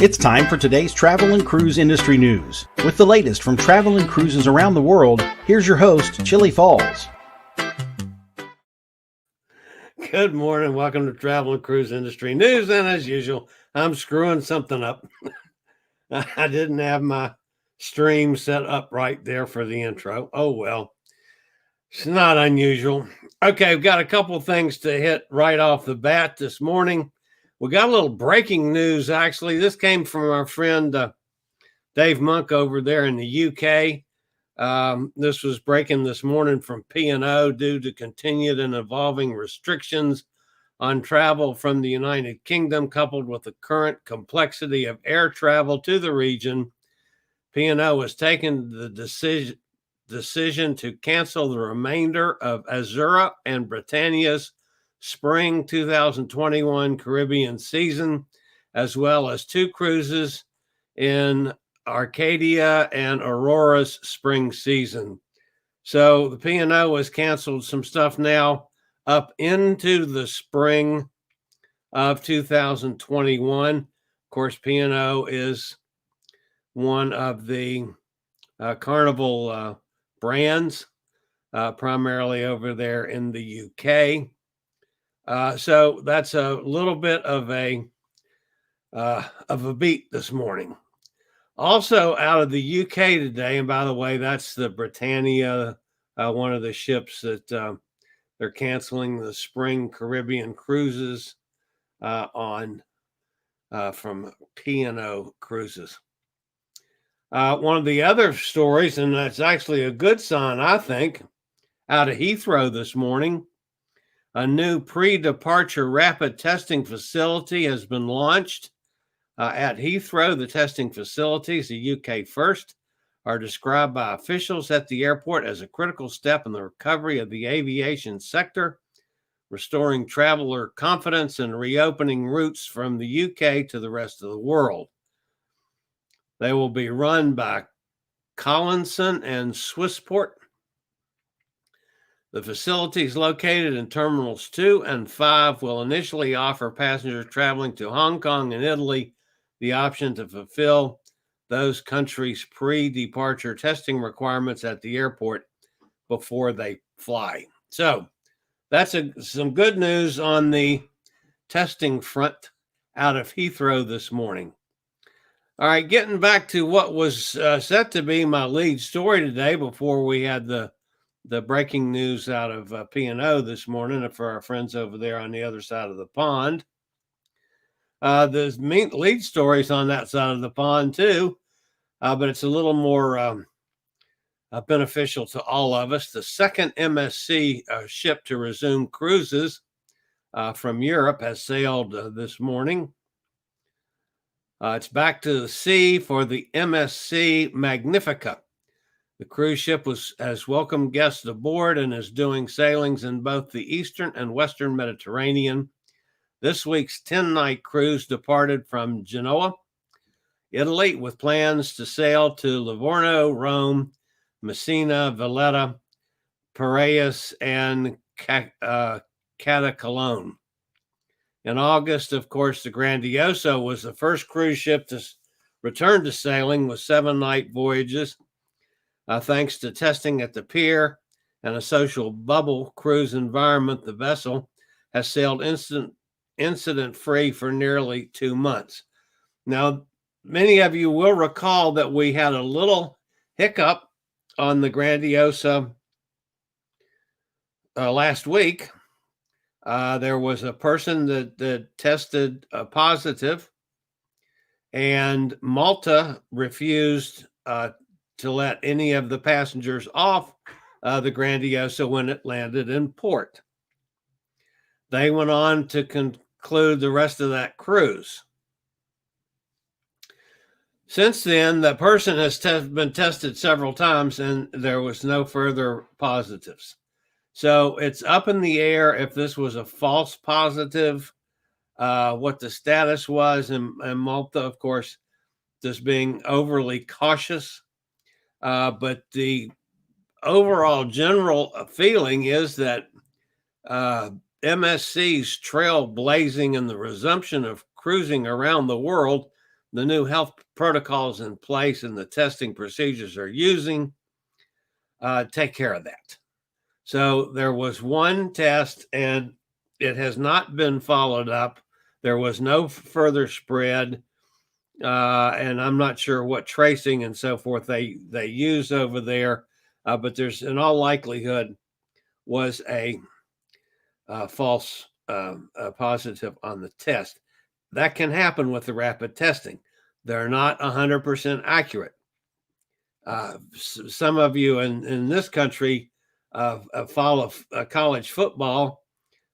It's time for today's travel and cruise industry news. With the latest from travel and cruises around the world, here's your host, Chillie Falls. Good morning. Welcome to Travel and Cruise Industry News. And as usual, I'm screwing something up. I didn't have my stream set up right there for the intro. Oh, well, it's not unusual. Okay, we've got a couple things to hit right off the bat this morning. We got a little breaking news, actually. This came from our friend Dave Monk over there in the UK. This was breaking this morning from P&O due to continued and evolving restrictions on travel from the United Kingdom, coupled with the current complexity of air travel to the region. P&O has taken the decision to cancel the remainder of Azura and Britannia's Spring 2021 Caribbean season, as well as 2 cruises in Arcadia and Aurora's spring season. So the P&O has canceled some stuff now up into the spring of 2021. Of course, P&O is one of the Carnival brands, primarily over there in the UK. So that's a little bit of a beat this morning. Also out of the UK today, and by the way, that's the Britannia, one of the ships that they're canceling the spring Caribbean cruises on from P&O Cruises. One of the other stories, and that's actually a good sign, I think, out of Heathrow this morning. A new pre-departure rapid testing facility has been launched at Heathrow. The testing facilities, the UK first, are described by officials at the airport as a critical step in the recovery of the aviation sector, restoring traveler confidence and reopening routes from the UK to the rest of the world. They will be run by Collinson and Swissport. The facilities located in Terminals 2 and 5 will initially offer passengers traveling to Hong Kong and Italy the option to fulfill those countries' pre-departure testing requirements at the airport before they fly. So that's some good news on the testing front out of Heathrow this morning. All right, getting back to what was set to be my lead story today before we had the breaking news out of P&O this morning for our friends over there on the other side of the pond. There's lead stories on that side of the pond too, but it's a little more beneficial to all of us. The second MSC ship to resume cruises from Europe has sailed this morning. It's back to the sea for the MSC Magnifica. The cruise ship has welcomed guests aboard and is doing sailings in both the Eastern and Western Mediterranean. This week's 10-night cruise departed from Genoa, Italy, with plans to sail to Livorno, Rome, Messina, Valletta, Piraeus, and Catacalone. In August, of course, the Grandiosa was the first cruise ship to return to sailing with 7-night voyages. Thanks to testing at the pier and a social bubble cruise environment, the vessel has sailed incident-free for nearly 2 months. Now, many of you will recall that we had a little hiccup on the Grandiosa last week. There was a person that tested positive, and Malta refused to let any of the passengers off the Grandiosa when it landed in port. They went on to conclude the rest of that cruise. Since then, the person has been tested several times, and there was no further positives. So it's up in the air if this was a false positive, what the status was, and Malta, of course, just being overly cautious. But the overall general feeling is that MSC's trailblazing in the resumption of cruising around the world the new health protocols in place and the testing procedures they're using take care of that. So there was one test and it has not been followed up. There was no further spread. And I'm not sure what tracing and so forth they use over there. But there's, in all likelihood, was a false positive on the test. That can happen with the rapid testing. They're not 100% accurate. Some of you in this country follow college football.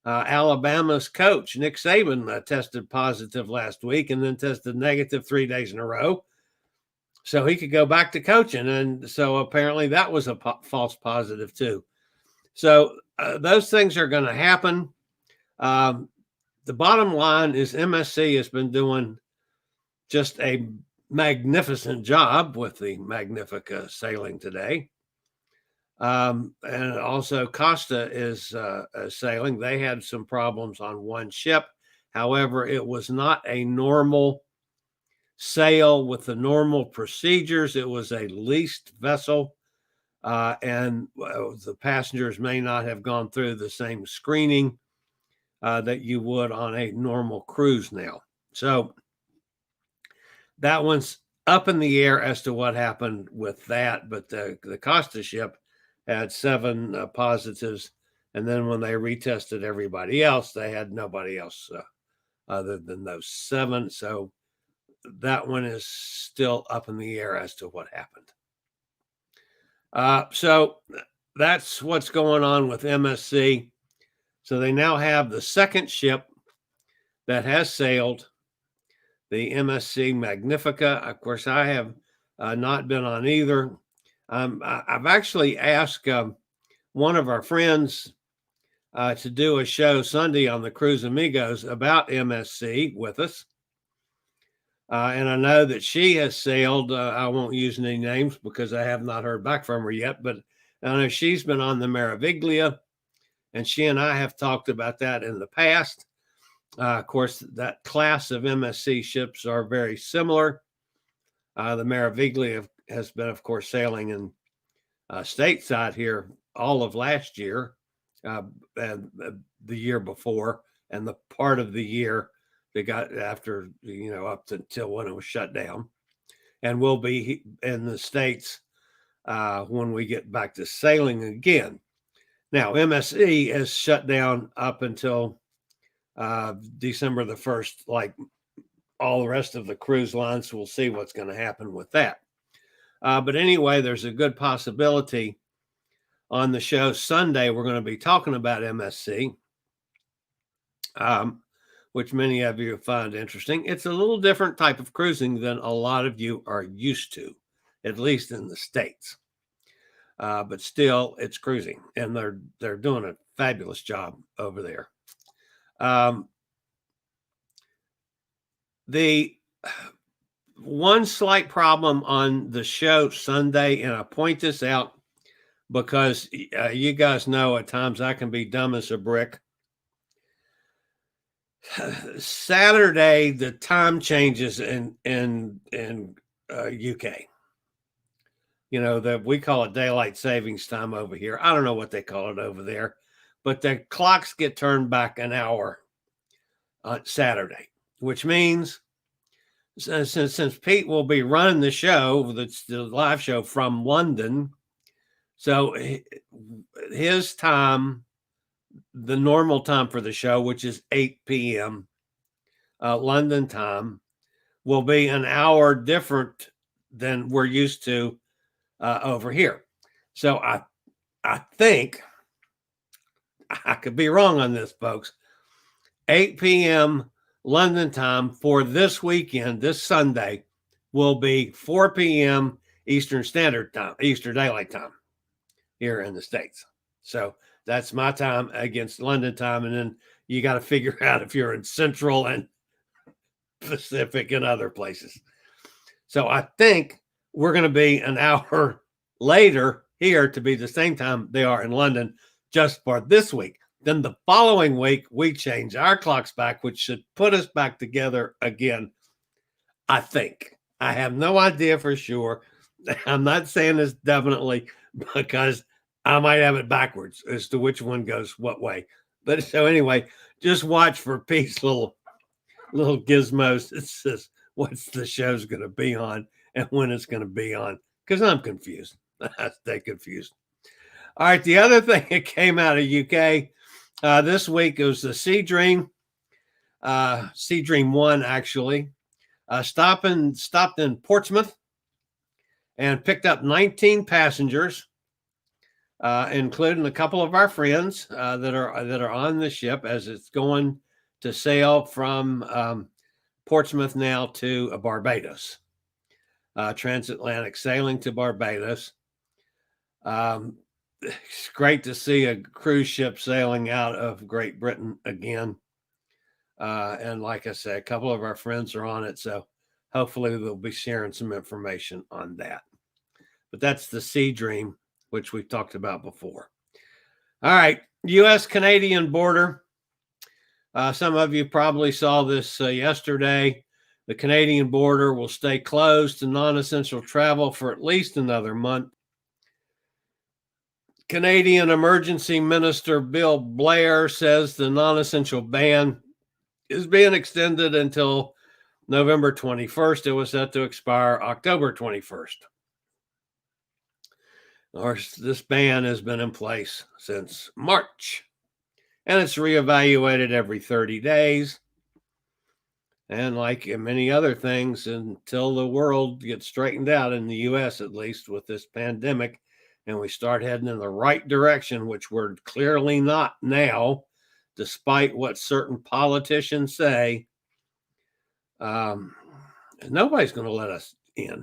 Alabama's coach, Nick Saban, tested positive last week and then tested negative 3 days in a row. So he could go back to coaching. And so apparently that was a false positive too. So those things are going to happen. The bottom line is MSC has been doing just a magnificent job with the Magnifica sailing today. And also Costa is sailing. They had some problems on one ship. However, it was not a normal sail with the normal procedures. It was a leased vessel. And the passengers may not have gone through the same screening that you would on a normal cruise now. So that one's up in the air as to what happened with that. But the Costa ship had 7 positives. And then when they retested everybody else, they had nobody else other than those 7. So that one is still up in the air as to what happened. So that's what's going on with MSC. So they now have the second ship that has sailed, the MSC Magnifica. Of course, I have not been on either. I've actually asked one of our friends to do a show Sunday on the Cruise Amigos about MSC with us. And I know that she has sailed. I won't use any names because I have not heard back from her yet, but I know she's been on the Meraviglia, and she and I have talked about that in the past. Of course, that class of MSC ships are very similar. The Meraviglia has been, of course, sailing in stateside here all of last year, and the year before, and the part of the year they got after, up until when it was shut down, and we'll be in the States when we get back to sailing again. Now, MSC is shut down up until December the 1st, like all the rest of the cruise lines. We'll see what's going to happen with that. But anyway, there's a good possibility on the show Sunday we're going to be talking about MSC, which many of you find interesting. It's a little different type of cruising than a lot of you are used to, at least in the States. But still, it's cruising, and they're doing a fabulous job over there. The one slight problem on the show Sunday, and I point this out because you guys know at times I can be dumb as a brick. Saturday, the time changes in UK. That we call it daylight savings time over here. I don't know what they call it over there, but the clocks get turned back an hour on Saturday, which means since Pete will be running the show, the live show from London, so his time, the normal time for the show, which is 8 p.m. London time, will be an hour different than we're used to over here. So I think, I could be wrong on this, folks, 8 p.m. London time for this weekend, this Sunday, will be 4 p.m. Eastern Standard Time, Eastern Daylight Time here in the States. So that's my time against London time. And then you got to figure out if you're in Central and Pacific and other places. So I think we're going to be an hour later here to be the same time they are in London just for this week. Then the following week, we change our clocks back, which should put us back together again. I think. I have no idea for sure. I'm not saying this definitely because I might have it backwards as to which one goes what way. But so anyway, just watch for Pete's little gizmos that says what's the show's going to be on and when it's going to be on, because I'm confused. I stay confused. All right, the other thing that came out of UK this week was the SeaDream I actually stopped in Portsmouth and picked up 19 passengers, including a couple of our friends that are on the ship as it's going to sail from Portsmouth now to Barbados, transatlantic sailing to Barbados. It's great to see a cruise ship sailing out of Great Britain again. And like I said, a couple of our friends are on it, so hopefully they'll be sharing some information on that. But that's the SeaDream, which we've talked about before. All right, U.S.-Canadian border. Some of you probably saw this yesterday. The Canadian border will stay closed to non-essential travel for at least another month. Canadian Emergency Minister Bill Blair says the non-essential ban is being extended until November 21st. It was set to expire October 21st. Of course, this ban has been in place since March, and it's reevaluated every 30 days. And like many other things, until the world gets straightened out, in the U.S. at least, with this pandemic, and we start heading in the right direction, which we're clearly not now, despite what certain politicians say, nobody's going to let us in.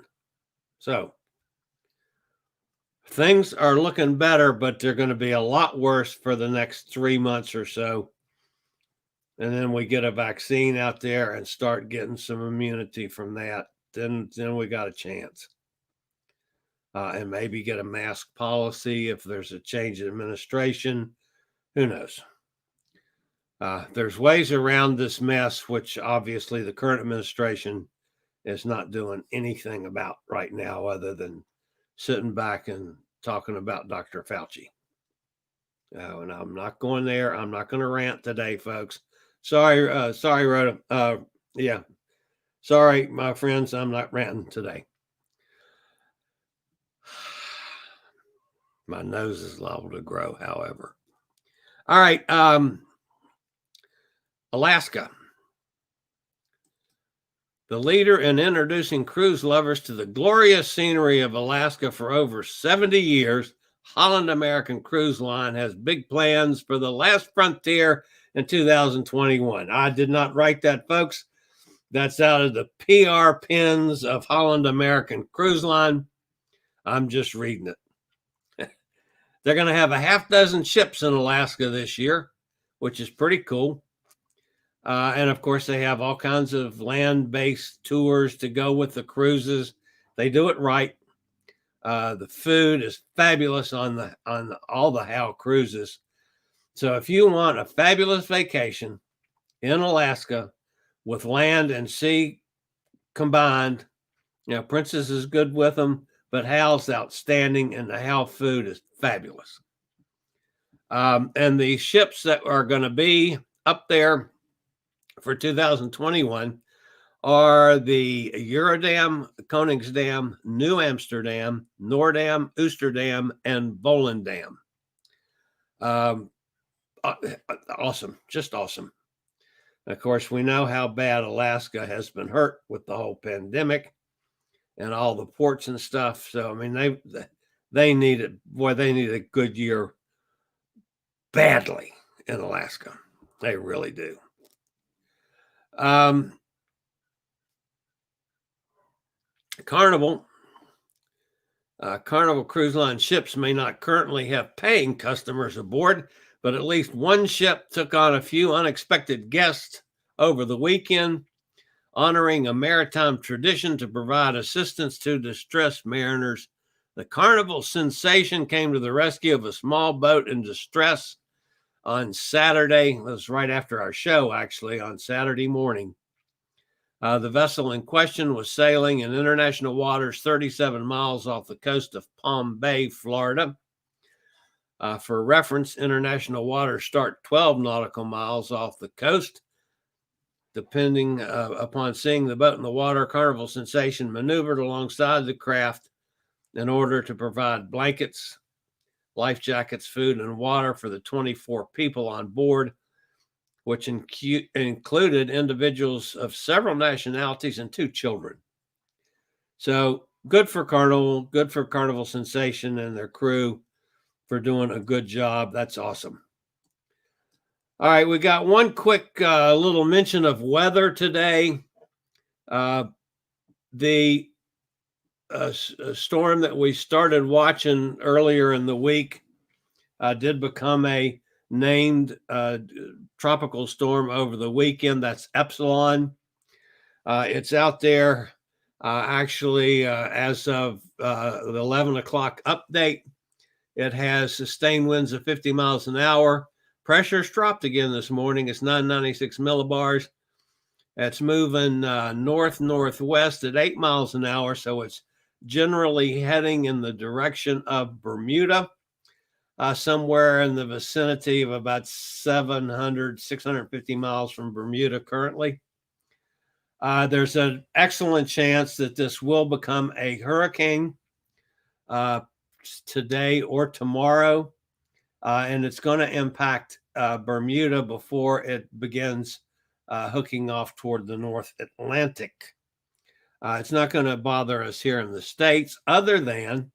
So things are looking better, but they're going to be a lot worse for the next 3 months or so. And then we get a vaccine out there and start getting some immunity from that. Then we got a chance. And maybe get a mask policy if there's a change in administration. Who knows? There's ways around this mess, which obviously the current administration is not doing anything about right now other than sitting back and talking about Dr. Fauci. And I'm not going there. I'm not going to rant today, folks. Sorry, Rhoda. Yeah. Sorry, my friends. I'm not ranting today. My nose is liable to grow, however. All right. Alaska. The leader in introducing cruise lovers to the glorious scenery of Alaska for over 70 years, Holland American Cruise Line has big plans for the last frontier in 2021. I did not write that, folks. That's out of the PR pins of Holland American Cruise Line. I'm just reading it. They're going to have a half dozen ships in Alaska this year, which is pretty cool. And of course, they have all kinds of land-based tours to go with the cruises. They do it right. The food is fabulous on all the Howe cruises. So if you want a fabulous vacation in Alaska with land and sea combined, Princess is good with them, but Howe's outstanding, and the Howe food is fabulous. And the ships that are going to be up there for 2021 are the Eurodam, Koningsdam, New Amsterdam, Noordam, Oosterdam, and Volendam. Awesome, just awesome. Of course, we know how bad Alaska has been hurt with the whole pandemic and all the ports and stuff. So, I mean, they need it. Boy, they need a good year badly in Alaska. They really do. Carnival Cruise Line ships may not currently have paying customers aboard, but at least one ship took on a few unexpected guests over the weekend, honoring a maritime tradition to provide assistance to distressed mariners. The Carnival Sensation came to the rescue of a small boat in distress on Saturday. It was right after our show, actually, on Saturday morning. The vessel in question was sailing in international waters 37 miles off the coast of Palm Bay, Florida. For reference, international waters start 12 nautical miles off the coast. Depending upon seeing the boat in the water, Carnival Sensation maneuvered alongside the craft in order to provide blankets, life jackets, food, and water for the 24 people on board, which included individuals of several nationalities and 2 children. So good for Carnival Sensation and their crew for doing a good job. That's awesome. All right, we got one quick little mention of weather today. The storm that we started watching earlier in the week did become a named tropical storm over the weekend. That's Epsilon. It's out there actually as of the 11 o'clock update. It has sustained winds of 50 miles an hour. Pressure's dropped again this morning. It's 996 millibars. It's moving north-northwest at 8 miles an hour, so it's generally heading in the direction of Bermuda, somewhere in the vicinity of about 650 miles from Bermuda currently. There's an excellent chance that this will become a hurricane today or tomorrow, and it's going to impact Bermuda before it begins hooking off toward the North Atlantic. It's not going to bother us here in the States, other than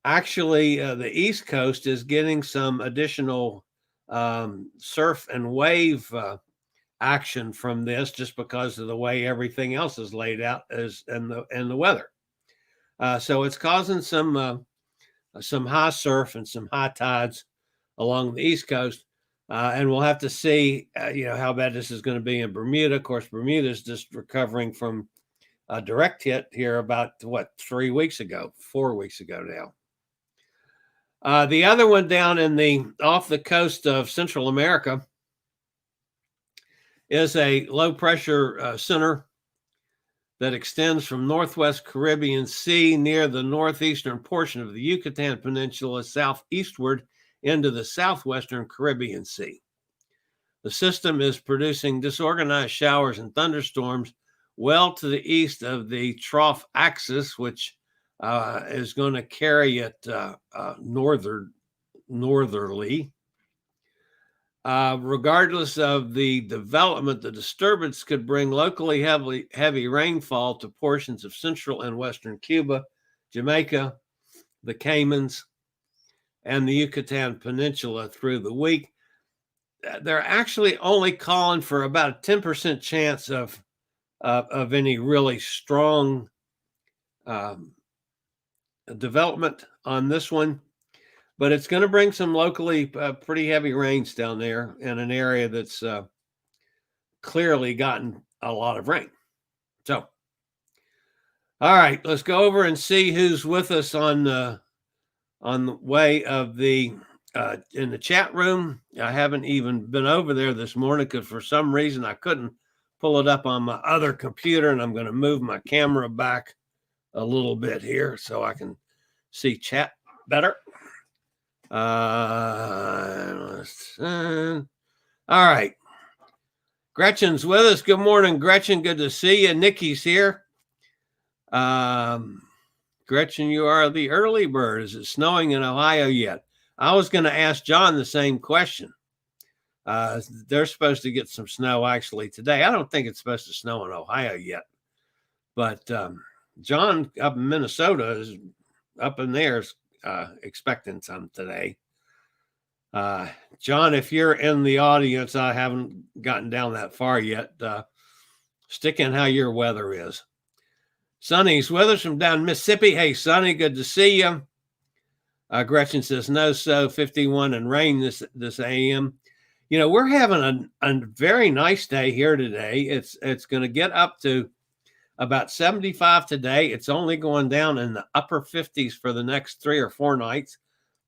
actually the East Coast is getting some additional surf and wave action from this, just because of the way everything else is laid out and the weather. So it's causing some high surf and some high tides along the East Coast. And we'll have to see, how bad this is going to be in Bermuda. Of course, Bermuda is just recovering from a direct hit here about 4 weeks ago now. The other one down off the coast of Central America is a low pressure center that extends from Northwest Caribbean Sea near the northeastern portion of the Yucatan Peninsula southeastward into the southwestern Caribbean Sea. The system is producing disorganized showers and thunderstorms well to the east of the trough axis, which is going to carry it northerly. Regardless of the development, the disturbance could bring locally heavy rainfall to portions of central and western Cuba, Jamaica, the Caymans, and the Yucatan Peninsula through the week. They're actually only calling for about a 10% chance of any really strong development on this one, but it's going to bring some locally pretty heavy rains down there in an area that's clearly gotten a lot of rain. So, all right, let's go over and see who's with us on the way of in the chat room. I haven't even been over there this morning because for some reason I couldn't pull it up on my other computer, and I'm going to move my camera back a little bit here so I can see chat better. All right. Gretchen's with us. Good morning, Gretchen. Good to see you. Nikki's here. Gretchen, you are the early bird. Is it snowing in Ohio yet? I was going to ask John the same question. They're supposed to get some snow actually today. I don't think it's supposed to snow in Ohio yet, but John up in Minnesota is up in there is expecting some today. John, if you're in the audience, I haven't gotten down that far yet. Stick in how your weather is. Sonny's with us from down Mississippi. Hey, Sonny, good to see you. Gretchen says, no, so 51 and rain this AM. We're having a very nice day here today. It's going to get up to about 75 today. It's only going down in the upper 50s for the next 3 or 4 nights.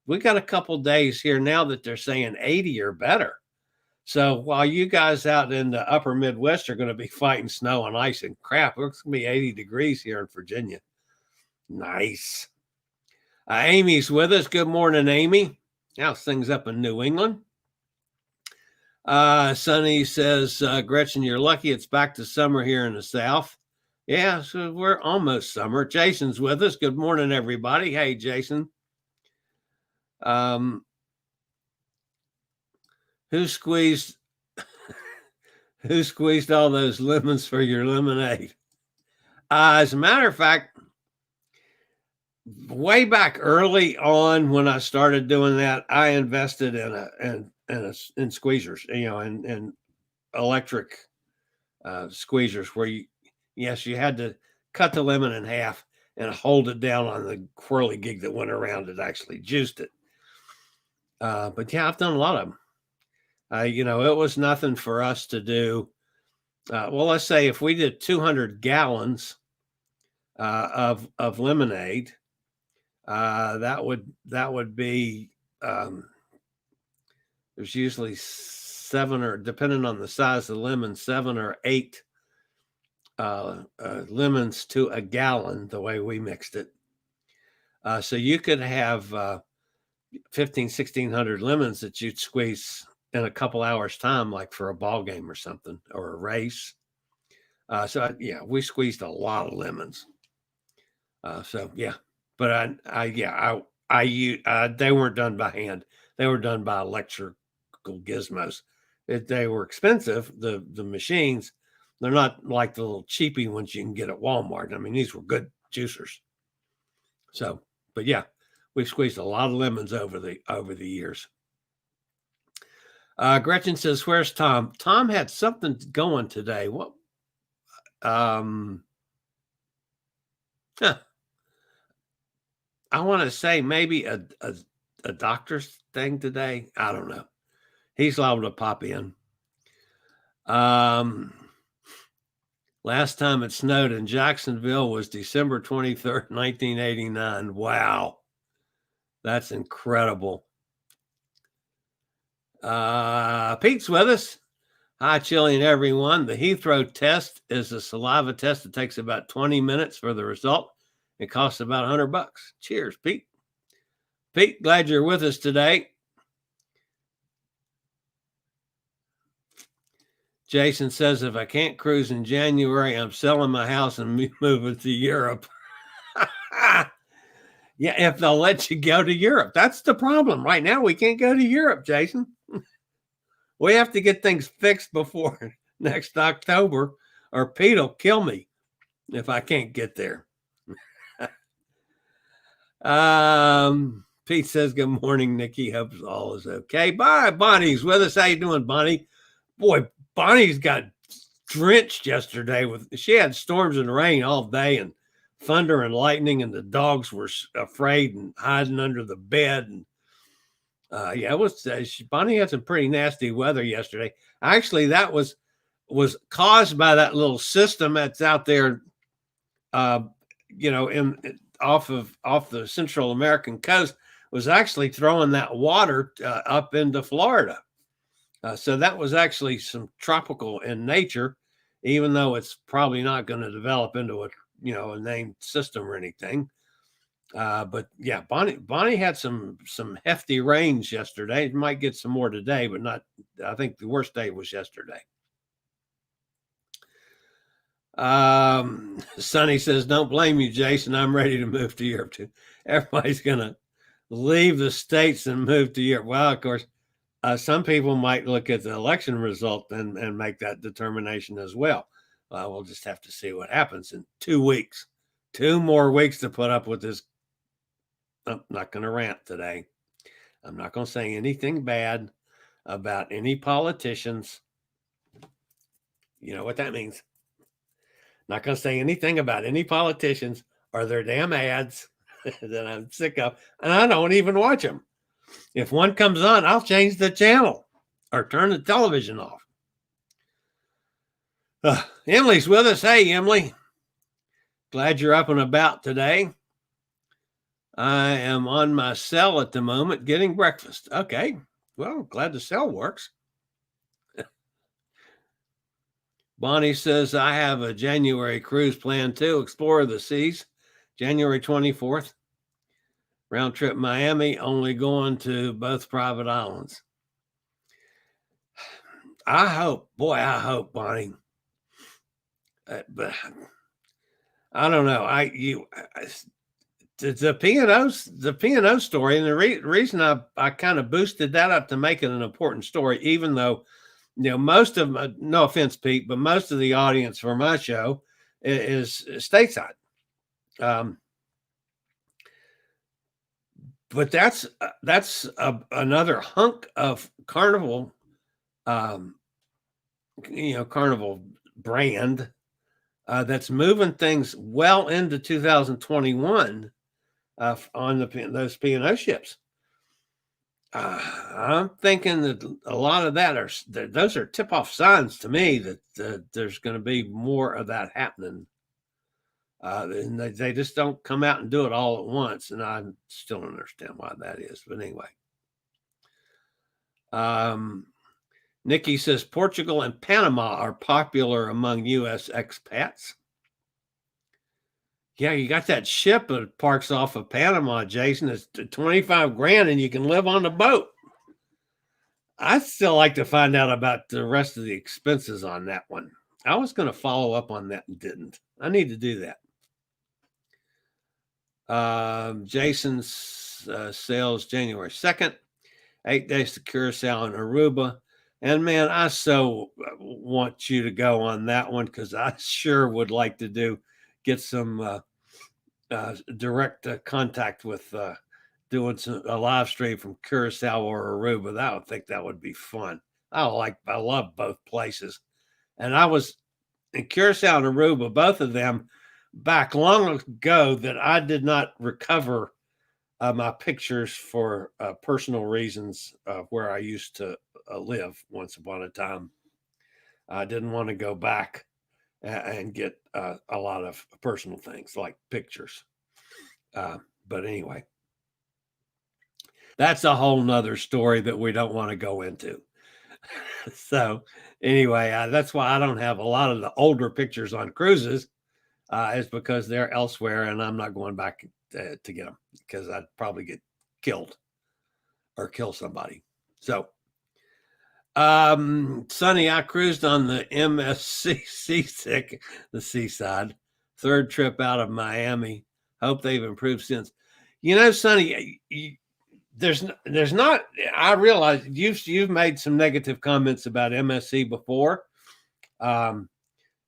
We got a couple days here now that they're saying 80 or better. So while you guys out in the upper Midwest are going to be fighting snow and ice and crap, it's going to be 80 degrees here in Virginia. Nice. Amy's with us. Good morning, Amy. How's things up in New England? Sonny says, Gretchen, you're lucky it's back to summer here in the South. Yeah, so we're almost summer. Jason's with us. Good morning, everybody. Hey, Jason. Who squeezed all those lemons for your lemonade? As a matter of fact, way back early on when I started doing that, I invested in squeezers, in electric squeezers where you had to cut the lemon in half and hold it down on the whirly gig that went around it, actually juiced it. But yeah, I've done a lot of them. It was nothing for us to do. Well, let's say if we did 200 gallons of lemonade, that would be there's usually 7 or, depending on the size of the lemon, 7 or 8 lemons to a gallon, the way we mixed it. So you could have 1,500-1,600 lemons that you'd squeeze in a couple hours time, like for a ball game or something, or a race. We squeezed a lot of lemons. But they weren't done by hand. They were done by electrical gizmos. They were expensive. The machines, they're not like the little cheapy ones you can get at Walmart. I mean, these were good juicers. So, but yeah, we've squeezed a lot of lemons over the years. Gretchen says, "Where's Tom?" Tom had something going today. What? I want to say maybe a doctor's thing today. I don't know. He's liable to pop in. Last time it snowed in Jacksonville was December 23rd, 1989. Wow. That's incredible. Pete's with us. Hi, Chillie and everyone. The Heathrow test is a saliva test. It takes about 20 minutes for the result. It costs about $100. Cheers, Pete. Pete, glad you're with us today. Jason says, if I can't cruise in January, I'm selling my house and moving to Europe. Yeah, if they'll let you go to Europe. That's the problem. Right now, we can't go to Europe, Jason. We have to get things fixed before next October, or Pete will kill me if I can't get there. Pete says, good morning, Nikki. Hope all is okay. Bye. Bonnie's with us. How you doing, Bonnie? Boy, Bonnie's got drenched yesterday. She had storms and rain all day and thunder and lightning, and the dogs were afraid and hiding under the bed. And it was Bonnie had some pretty nasty weather yesterday. Actually, that was caused by that little system that's out there, off the Central American coast, was actually throwing that water up into Florida. So that was actually some tropical in nature, even though it's probably not going to develop into a named system or anything. But yeah, Bonnie had some hefty rains yesterday. It might get some more today, but not. I think the worst day was yesterday. Sonny says, don't blame you, Jason. I'm ready to move to Europe too. Everybody's going to leave the States and move to Europe. Well, of course, some people might look at the election result and make that determination as well. We'll just have to see what happens in 2 weeks. 2 more weeks to put up with this. I'm not going to rant today. I'm not going to say anything bad about any politicians. You know what that means. Not going to say anything about any politicians or their damn ads that I'm sick of. And I don't even watch them. If one comes on, I'll change the channel or turn the television off. Emily's with us. Hey, Emily. Glad you're up and about today. I am on my cell at the moment getting breakfast. Okay. Well, glad the cell works. Bonnie says, I have a January cruise plan too. Explore the seas, January 24th. Round trip Miami, only going to both private islands. I hope, Bonnie. But I don't know. The P&O story, and the reason I kind of boosted that up to make it an important story, even though, most of my, no offense, Pete, but most of the audience for my show is stateside. But that's another hunk of Carnival, Carnival brand that's moving things well into 2021 on those P&O ships. I'm thinking that a lot of those are tip-off signs to me that there's going to be more of that happening. And they just don't come out and do it all at once, and I still don't understand why that is. But anyway, Nikki says Portugal and Panama are popular among U.S. expats. Yeah, you got that ship that parks off of Panama, Jason. It's $25,000 and you can live on the boat. I'd still like to find out about the rest of the expenses on that one. I was going to follow up on that and didn't. I need to do that. Jason's sales January 2nd, 8 days to Curacao and Aruba. And man, I so want you to go on that one because I sure would like to get some direct contact with doing a live stream from Curacao or Aruba. I would think that would be fun. I love both places. And I was in Curacao and Aruba, both of them, back long ago that I did not recover my pictures for personal reasons where I used to live once upon a time. I didn't want to go back and get a lot of personal things like pictures. But anyway, that's a whole nother story that we don't want to go into. So anyway, that's why I don't have a lot of the older pictures on cruises is because they're elsewhere and I'm not going back to get them because I'd probably get killed or kill somebody. So Sonny, I cruised on the MSC Seasick, the Seaside, third trip out of Miami. Hope they've improved since. Sonny, there's not. I realize you've made some negative comments about MSC before, and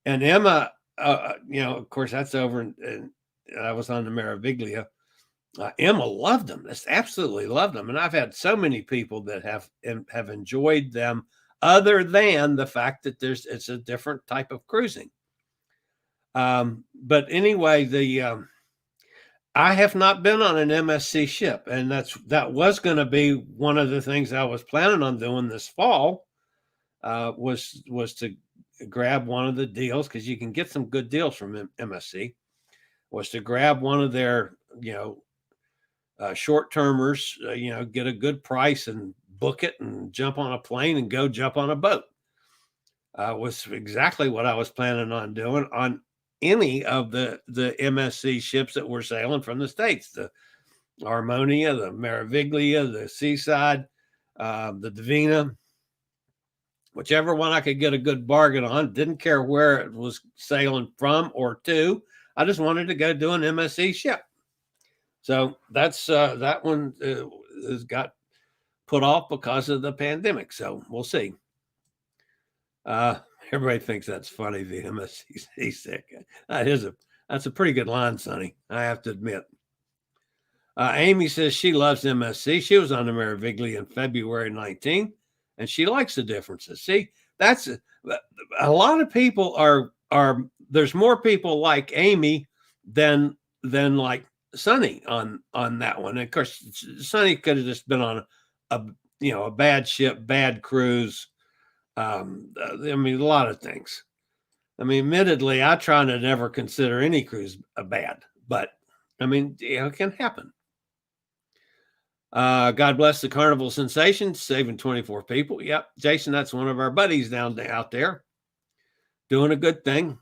Emma. Of course, that's over. And I was on the Meraviglia. Emma loved them. Just absolutely loved them. And I've had so many people that have enjoyed them other than the fact that it's a different type of cruising. But anyway, I have not been on an MSC ship, and that was going to be one of the things I was planning on doing this fall, was to grab one of the deals because you can get some good deals from MSC, was to grab one of their, short-termers, get a good price and book it and jump on a plane and go jump on a boat. Was exactly what I was planning on doing on any of the MSC ships that were sailing from the States, the Harmonia, the Meraviglia, the Seaside, the Divina, whichever one I could get a good bargain on. Didn't care where it was sailing from or to. I just wanted to go do an MSC ship. So that's that one has got put off because of the pandemic. So we'll see. Everybody thinks that's funny, the MSC Seasick. That's a pretty good line, Sonny, I have to admit. Amy says she loves MSC. She was on the Meraviglia in February 19, and she likes the differences. See, that's a lot of people are there's more people like Amy than like Sonny on that one. And of course, Sonny could have just been on a bad ship, bad cruise. I mean, a lot of things. I mean, admittedly, I try to never consider any cruise a bad, but I mean, it can happen. God bless the Carnival Sensation, saving 24 people. Yep, Jason, that's one of our buddies out there doing a good thing.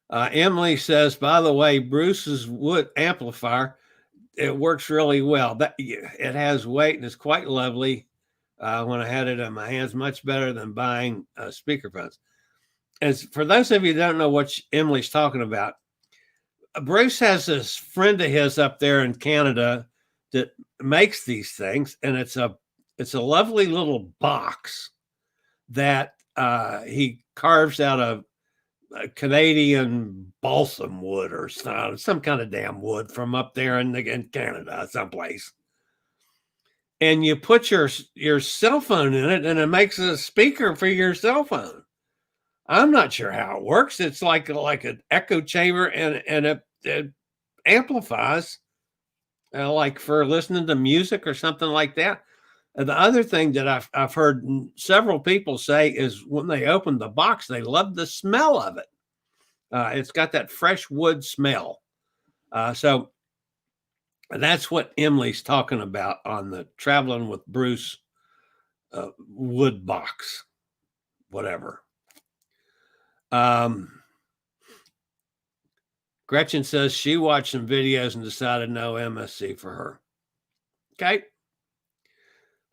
Emily says, by the way, Bruce's wood amplifier, it works really well. It has weight and it's quite lovely. When I had it in my hands, much better than buying speakerphones. As for those of you who don't know what Emily's talking about, Bruce has this friend of his up there in Canada that makes these things, and it's a lovely little box that he carves out of Canadian balsam wood or some kind of damn wood from up there in Canada, someplace. And you put your cell phone in it, and it makes a speaker for your cell phone. I'm not sure how it works. It's like an echo chamber, and it amplifies, like for listening to music or something like that. And the other thing that I've heard several people say is when they open the box, they love the smell of it. It's got that fresh wood smell. So that's what Emily's talking about on the Traveling with Bruce wood box, whatever. Gretchen says she watched some videos and decided no MSC for her. Okay.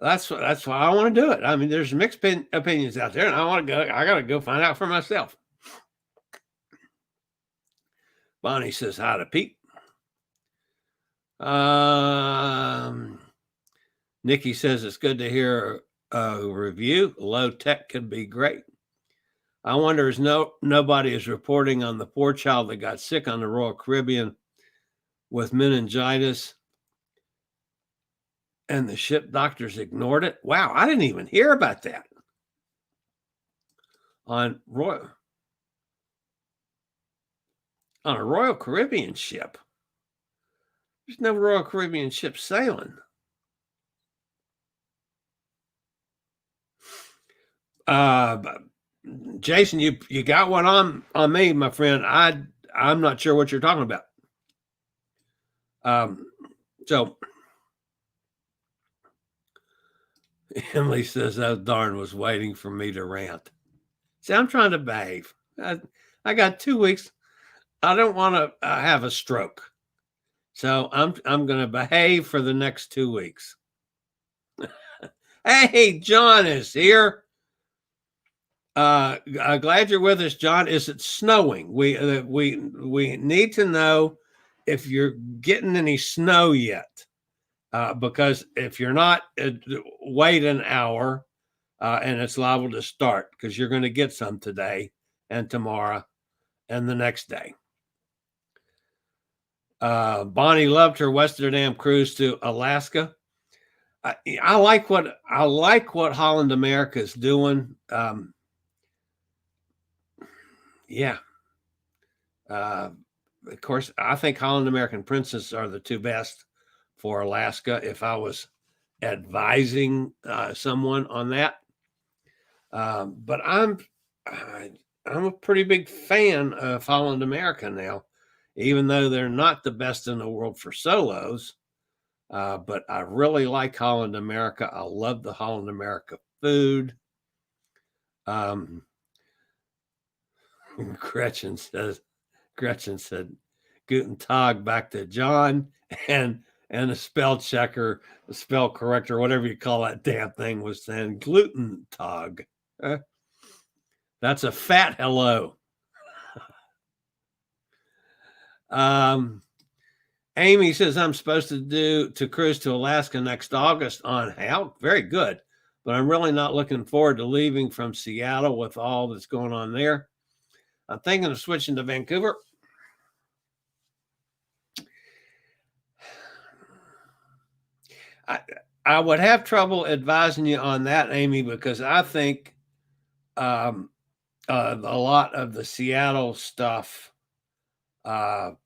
That's why I want to do it. I mean, there's mixed opinions out there, and I got to go find out for myself. Bonnie says hi to Pete. Nikki says it's good to hear a review. Low tech could be great. I wonder if nobody is reporting on the poor child that got sick on the Royal Caribbean with meningitis, and the ship doctors ignored it. Wow, I didn't even hear about that. On a Royal Caribbean ship. There's no Royal Caribbean ship sailing. Jason, you got one on me, my friend. I'm not sure what you're talking about. So Emily says that darn was waiting for me to rant. See, I'm trying to behave. I got 2 weeks. I don't want to have a stroke. So I'm going to behave for the next 2 weeks. Hey, John is here. Glad you're with us, John. Is it snowing? We need to know if you're getting any snow yet. Because if you're not, wait an hour and it's liable to start, because you're going to get some today and tomorrow and the next day. Bonnie loved her Westerdam cruise to Alaska. I like what Holland America is doing. Yeah. Of course, I think Holland American Princess are the two best for Alaska if I was advising someone on that. But I'm a pretty big fan of Holland America now, even though they're not the best in the world for solos. But I really like Holland America. I love the Holland America food. Gretchen said, Guten Tag back to John, and the spell checker, the spell corrector, whatever you call that damn thing, was saying gluten tag. That's a fat hello. Amy says I'm supposed to cruise to Alaska next August on how? Very good. But I'm really not looking forward to leaving from Seattle with all that's going on there. I'm thinking of switching to Vancouver. I would have trouble advising you on that, Amy, because I think a lot of the Seattle stuff, the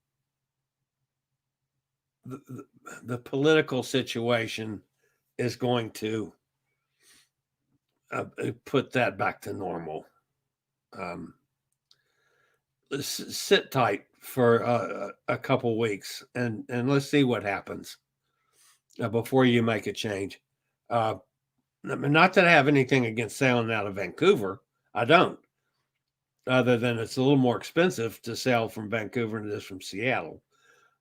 political situation is going to put that back to normal. Sit tight for a couple weeks and let's see what happens before you make a change. Not that I have anything against sailing out of Vancouver. I don't, other than it's a little more expensive to sail from Vancouver than it is from Seattle,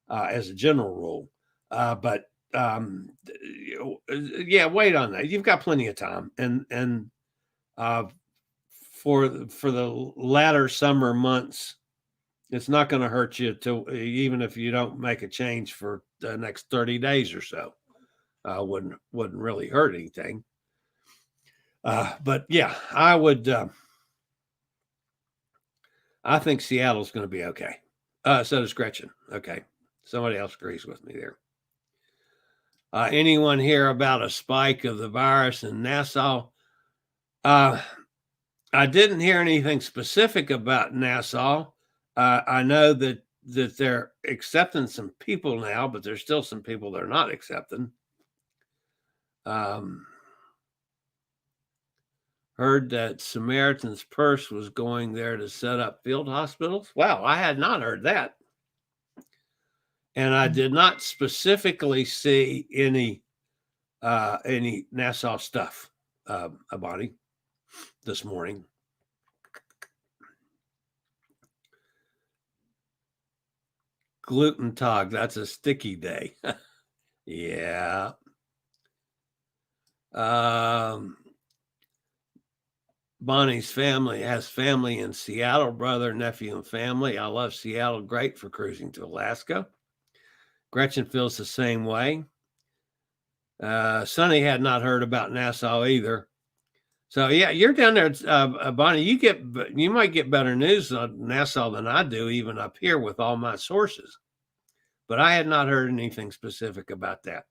as a general rule. But yeah, wait on that. You've got plenty of time, and for the latter summer months, it's not going to hurt you to, even if you don't make a change for the next 30 days or so. Wouldn't really hurt anything. But yeah, I would. I think Seattle's going to be okay. So does Gretchen. Okay, somebody else agrees with me there. Anyone hear about a spike of the virus in Nassau? I didn't hear anything specific about Nassau. I know that they're accepting some people now, but there's still some people they're not accepting. Heard that Samaritan's Purse was going there to set up field hospitals. Wow, I had not heard that. And I did not specifically see any Nassau stuff, Bonnie, this morning. Gluten tog, that's a sticky day. Yeah. Bonnie's family has family in Seattle, brother, nephew, and family. I love Seattle, great for cruising to Alaska. Gretchen feels the same way. Sonny had not heard about Nassau either. So yeah, you're down there, Bonnie. You might get better news on Nassau than I do, even up here with all my sources. But I had not heard anything specific about that.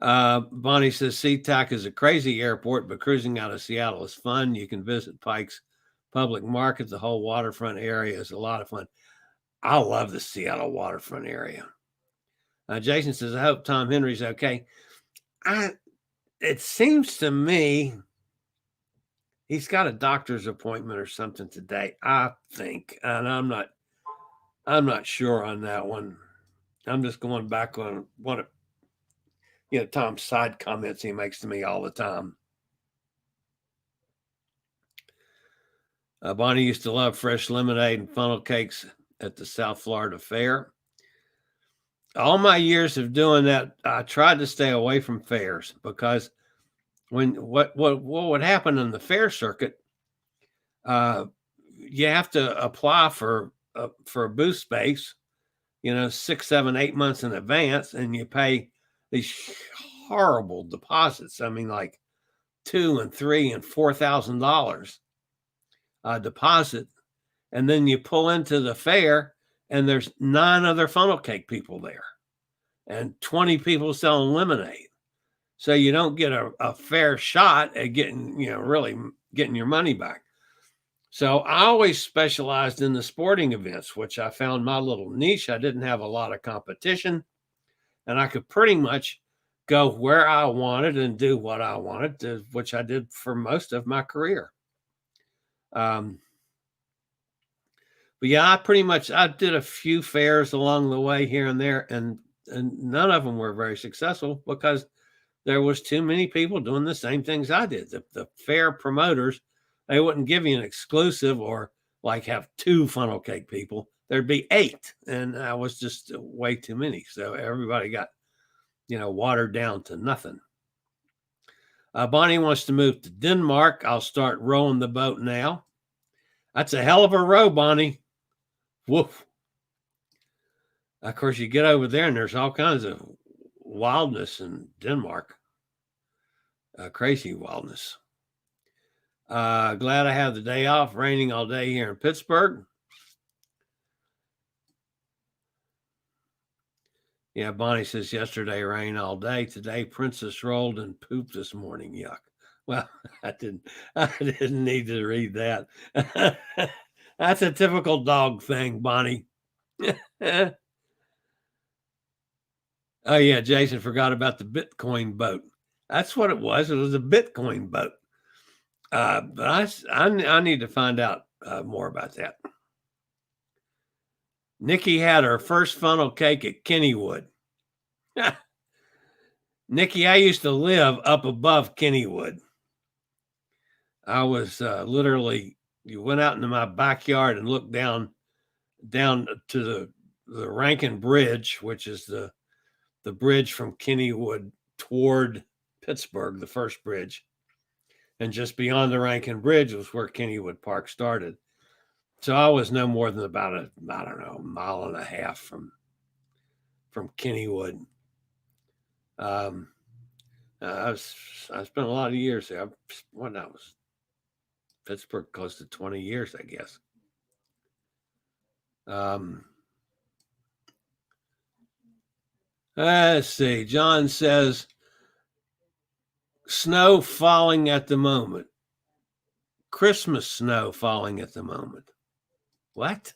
Bonnie says SeaTac is a crazy airport, but cruising out of Seattle is fun. You can visit Pike's Public Market. The whole waterfront area is a lot of fun. I love the Seattle waterfront area. Jason says, I hope Tom Henry's okay. It seems to me he's got a doctor's appointment or something today, I think. And I'm not sure on that one. I'm just going back on what Tom's side comments he makes to me all the time. Bonnie used to love fresh lemonade and funnel cakes at the South Florida Fair. All my years of doing that, I tried to stay away from fairs because what would happen in the fair circuit, you have to apply for a booth space, 6, 7, 8 months in advance, and you pay these horrible deposits. I mean, like $2,000 and $3,000 and $4,000 deposit, and then you pull into the fair, and there's 9 other funnel cake people there, and 20 people selling lemonade. So you don't get a fair shot at getting, really getting your money back. So I always specialized in the sporting events, which I found my little niche. I didn't have a lot of competition, and I could pretty much go where I wanted and do what I wanted, which I did for most of my career. But yeah, I did a few fairs along the way here and there, and none of them were very successful because there was too many people doing the same things I did. The fair promoters, they wouldn't give you an exclusive or like have 2 funnel cake people. There'd be 8, and I was just way too many. So everybody got, watered down to nothing. Bonnie wants to move to Denmark. I'll start rowing the boat now. That's a hell of a row, Bonnie. Woof. Of course, you get over there and there's all kinds of wildness in Denmark. Crazy wildness. Glad I have the day off. Raining all day here in Pittsburgh. Yeah, Bonnie says yesterday rain all day. Today, Princess rolled and pooped this morning. Yuck. Well, I didn't need to read that. That's a typical dog thing, Bonnie. Oh yeah, Jason forgot about the Bitcoin boat. That's what it was. It was a Bitcoin boat. But I need to find out more about that. Nikki had her first funnel cake at Kennywood. Nikki, I used to live up above Kennywood. I was literally, you went out into my backyard and looked down to the Rankin Bridge, which is the bridge from Kennywood toward Pittsburgh, the first bridge. And just beyond the Rankin Bridge was where Kennywood Park started. So I was no more than about a mile and a half from Kennywood. I spent a lot of years there. I was Pittsburgh close to 20 years, I guess. Let's see. John says, snow falling at the moment. Christmas snow falling at the moment. What?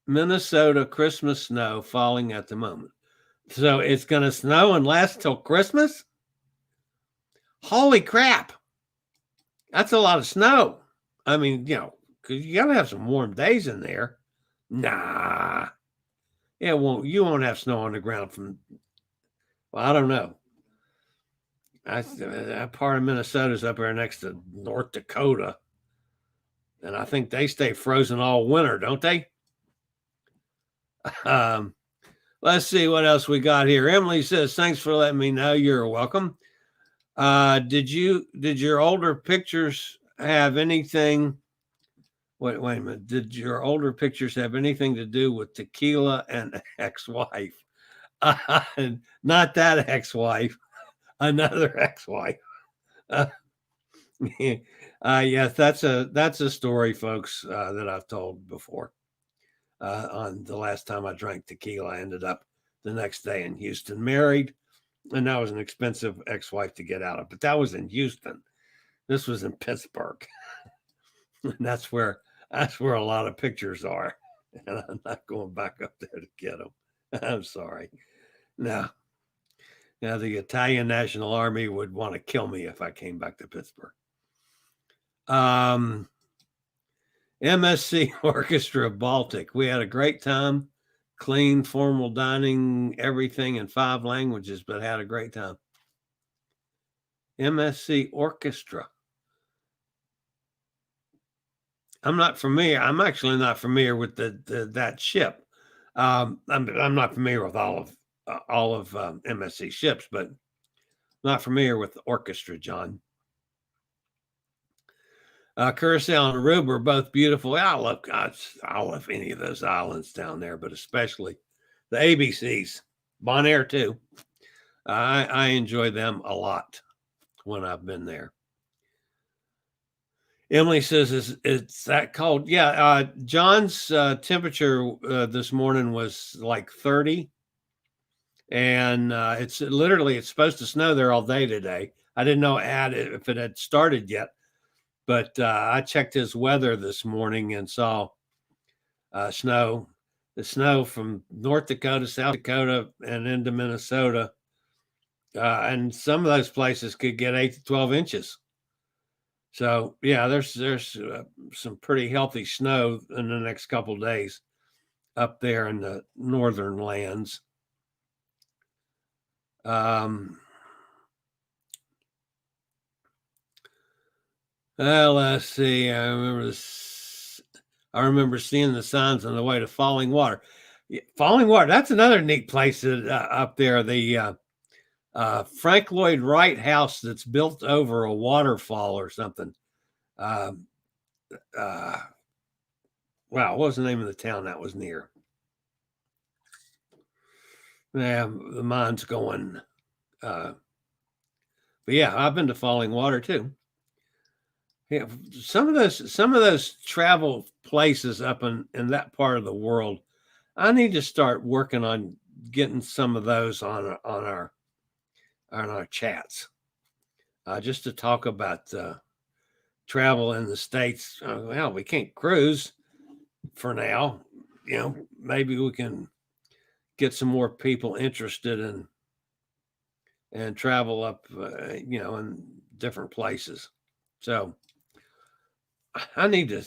Minnesota Christmas snow falling at the moment. So it's going to snow and last till Christmas? Holy crap. That's a lot of snow. I mean, because you got to have some warm days in there. Nah. You won't have snow on the ground I don't know. That part of Minnesota's up there next to North Dakota. And I think they stay frozen all winter, don't they? Let's see what else we got here. Emily says, thanks for letting me know. You're welcome. Did your older pictures have anything? Wait a minute. Did your older pictures have anything to do with tequila and ex-wife? Not that ex-wife, another ex-wife. Yes, that's a story, folks, that I've told before. On the last time I drank tequila, I ended up the next day in Houston, married, and that was an expensive ex-wife to get out of. But that was in Houston. This was in Pittsburgh, and that's where a lot of pictures are. And I'm not going back up there to get them. I'm sorry. No. Now the Italian National Army would want to kill me if I came back to Pittsburgh. MSC Orchestra Baltic. We had a great time. Clean, formal dining, everything in 5 languages, but had a great time. MSC Orchestra. I'm not familiar. I'm actually not familiar with that ship. I'm not familiar with all of MSC ships, but not familiar with the orchestra, John. Curacao and Aruba are both beautiful. I love any of those islands down there, but especially the ABCs, Bonaire too. I enjoy them a lot when I've been there. Emily says, it's that cold? Yeah, John's temperature this morning was like 30. And it's supposed to snow there all day today. I didn't know if it had started yet. But I checked his weather this morning and saw snow. The snow from North Dakota, South Dakota, and into Minnesota. And some of those places could get 8 to 12 inches. So, yeah, there's some pretty healthy snow in the next couple of days up there in the northern lands. Well, let's see. I remember seeing the signs on the way to Falling Water. Falling Water, that's another neat place up there. The Frank Lloyd Wright house that's built over a waterfall or something. Wow, what was the name of the town that was near? Yeah, the mind's going. But yeah, I've been to Falling Water too. Yeah, some of those travel places up in that part of the world, I need to start working on getting some of those on our chats, just to talk about travel in the States. Well, we can't cruise for now. Maybe we can get some more people interested in and travel up, in different places. So I need to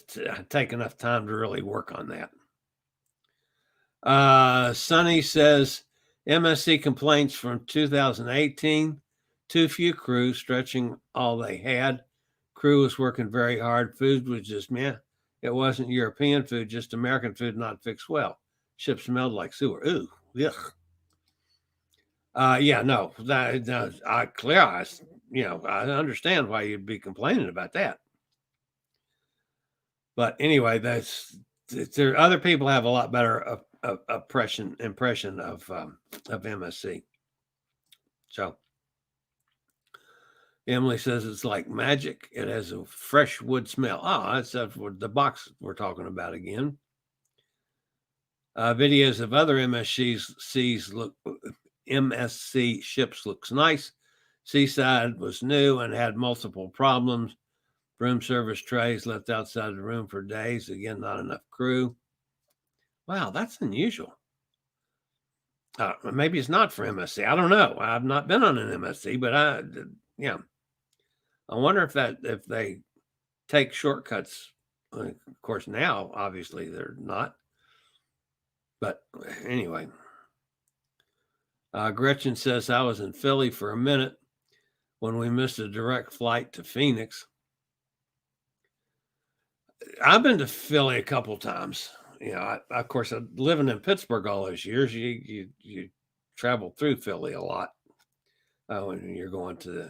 take enough time to really work on that. Sonny says MSC complaints from 2018. Too few crew, stretching all they had. Crew was working very hard. Food was just meh. It wasn't European food, just American food not fixed well. Ship smelled like sewer. Ooh, yuck. Yeah, no, I understand why you'd be complaining about that. But anyway, there. Other people have a lot better impression of MSC. So Emily says it's like magic. It has a fresh wood smell. Oh, that's the box we're talking about again. Videos of other MSC ships looks nice. Seaside was new and had multiple problems. Room service trays left outside the room for days. Again, not enough crew. Wow, that's unusual. Maybe it's not for MSC. I don't know. I've not been on an MSC, but I wonder if they take shortcuts. Of course, now obviously they're not. But anyway, Gretchen says I was in Philly for a minute when we missed a direct flight to Phoenix. I've been to Philly a couple times. Of course, living in Pittsburgh all those years, you travel through Philly a lot when you're going to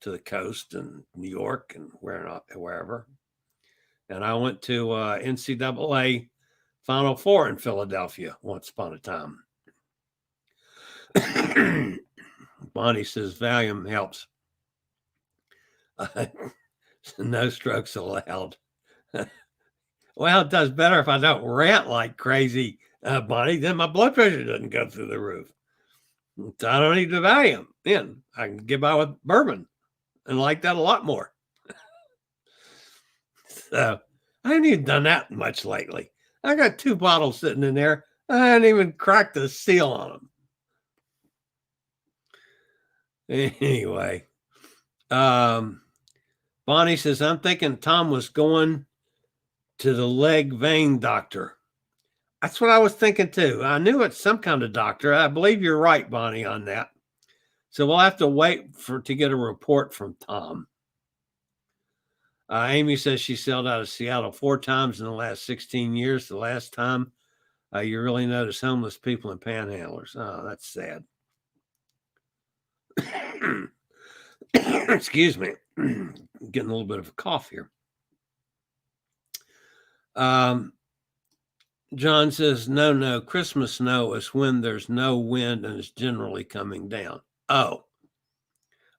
the coast and New York and wherever. And I went to NCAA Final Four in Philadelphia once upon a time. Bonnie says Valium helps. No strokes allowed. Well, it does better if I don't rant like crazy, Bonnie. Then my blood pressure doesn't go through the roof. So I don't need the Valium. Then I can get by with bourbon and like that a lot more. So I haven't even done that much lately. I got 2 bottles sitting in there. I haven't even cracked the seal on them. Anyway, Bonnie says, I'm thinking Tom was going to the leg vein doctor. That's what I was thinking too. I knew it's some kind of doctor. I believe you're right, Bonnie, on that. So we'll have to wait to get a report from Tom. Amy says she sailed out of Seattle 4 times in the last 16 years. The last time you really notice homeless people and panhandlers. Oh, that's sad. Excuse me. Getting a little bit of a cough here. John says, no, Christmas snow is when there's no wind and it's generally coming down. Oh,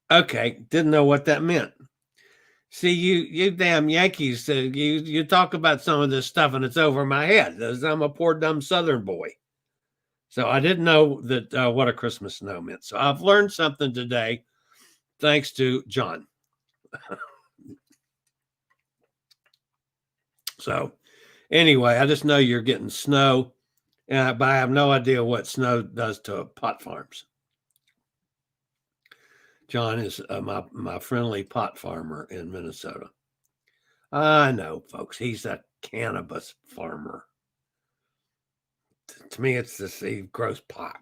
okay. Didn't know what that meant. See, you damn Yankees, you talk about some of this stuff and it's over my head. I'm a poor dumb Southern boy. So I didn't know that what a Christmas snow meant. So I've learned something today, thanks to John. So anyway, I just know you're getting snow, but I have no idea what snow does to pot farms. John is my friendly pot farmer in Minnesota. I know, folks. He's a cannabis farmer. To me, it's he grows pot.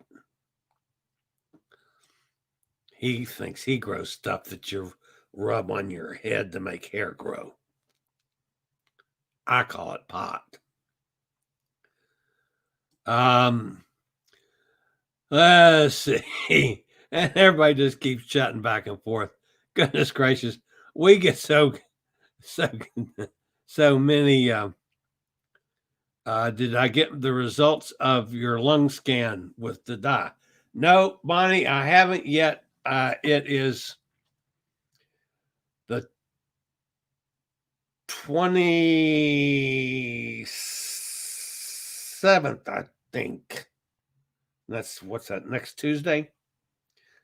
He thinks he grows stuff that you rub on your head to make hair grow. I call it pot. Let's see. And everybody just keeps chatting back and forth. Goodness gracious. We get so many. Did I get the results of your lung scan with the dye? No, Bonnie, I haven't yet. It is the 27th, I think. What's that, next Tuesday?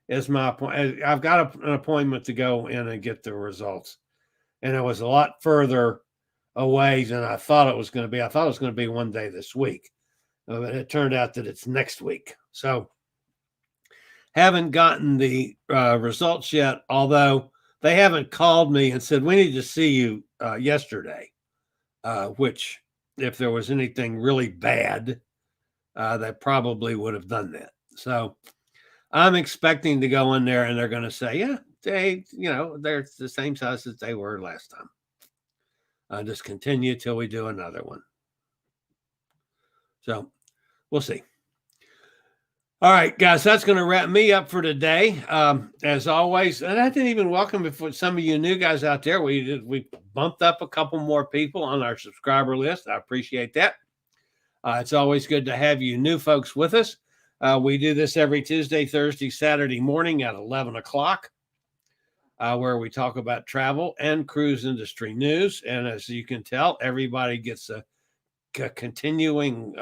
Is my appointment. I've got an appointment to go in and get the results. And it was a lot further away than I thought it was going to be. I thought it was going to be one day this week. But it turned out that it's next week. So haven't gotten the results yet, although they haven't called me and said, we need to see you yesterday, which if there was anything really bad, they probably would have done that. So I'm expecting to go in there and they're going to say, yeah, they're the same size as they were last time. Just continue till we do another one. So we'll see. All right, guys, that's going to wrap me up for today. As always, and I didn't even welcome some of you new guys out there. We bumped up a couple more people on our subscriber list. I appreciate that. It's always good to have you new folks with us. We do this every Tuesday, Thursday, Saturday morning at 11 o'clock, where we talk about travel and cruise industry news. And as you can tell, everybody gets a continuing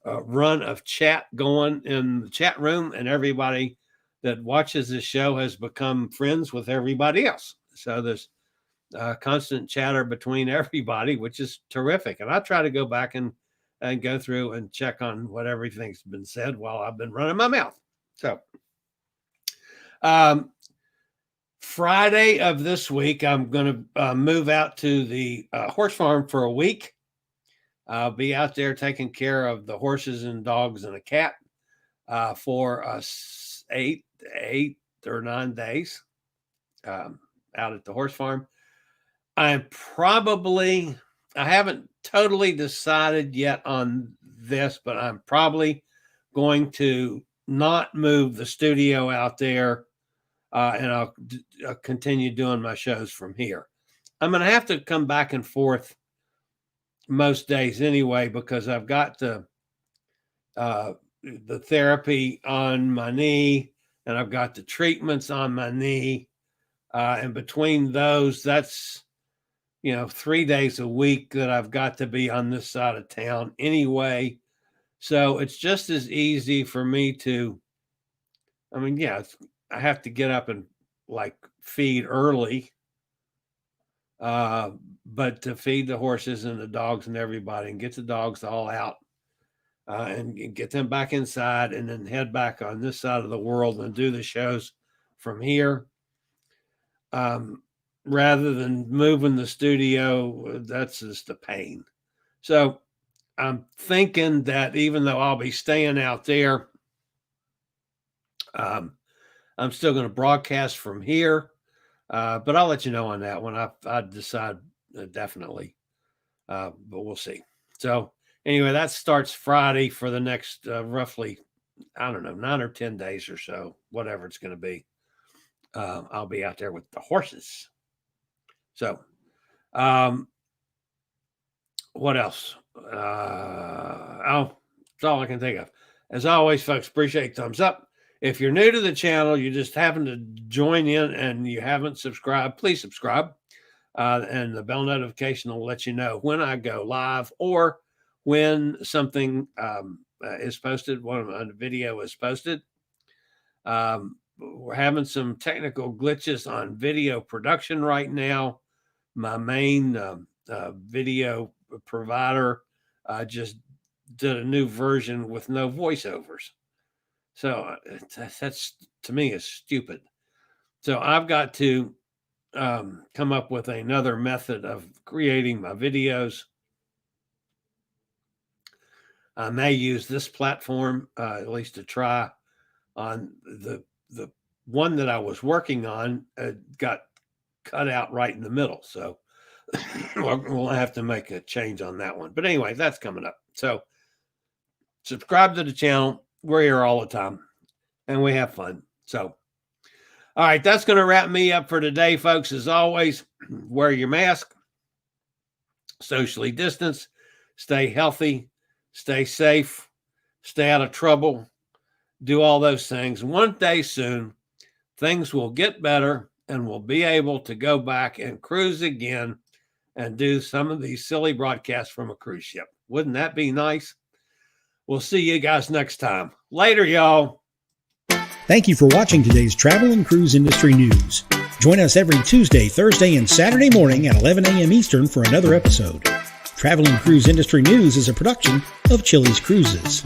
run of chat going in the chat room, and everybody that watches this show has become friends with everybody else. So there's constant chatter between everybody, which is terrific. And I try to go back and go through and check on what everything's been said while I've been running my mouth. So Friday of this week, I'm going to move out to the horse farm for a week. I'll be out there taking care of the horses and dogs and a cat for 8 or 9 days out at the horse farm. I haven't totally decided yet on this, but I'm probably going to not move the studio out there, and I'll continue doing my shows from here. I'm going to have to come back and forth most days anyway, because I've got the therapy on my knee, and I've got the treatments on my knee, and between those, that's 3 days a week that I've got to be on this side of town anyway. So it's just as easy for me to, I have to get up and feed early, but to feed the horses and the dogs and everybody and get the dogs all out and get them back inside, and then head back on this side of the world and do the shows from here. Rather than moving the studio, that's just a pain. So I'm thinking that even though I'll be staying out there, I'm still going to broadcast from here. But I'll let you know on that when I decide definitely. But we'll see. So anyway, that starts Friday for the next roughly, 9 or 10 days or so, whatever it's going to be. I'll be out there with the horses. So, what else? That's all I can think of. As always, folks, appreciate thumbs up. If you're new to the channel, you just happen to join in and you haven't subscribed, please subscribe. And the bell notification will let you know when I go live or when something is posted, when a video is posted. We're having some technical glitches on video production right now. My main video provider just did a new version with no voiceovers. So that's, to me, is stupid. So I've got to come up with another method of creating my videos. I may use this platform at least to try. On the one that I was working on got cut out right in the middle. So we'll have to make a change on that one. But anyway, that's coming up. So subscribe to the channel. We're here all the time and we have fun. So, all right, that's going to wrap me up for today, folks. As always, wear your mask, socially distance, stay healthy, stay safe, stay out of trouble, do all those things. One day soon, things will get better and we'll be able to go back and cruise again and do some of these silly broadcasts from a cruise ship. Wouldn't that be nice? We'll see you guys next time. Later, y'all. Thank you for watching today's travel and cruise industry news. Join us every Tuesday, Thursday, and Saturday morning at 11 a.m. Eastern for another episode. Travel and Cruise Industry News is a production of Chillie's Cruises.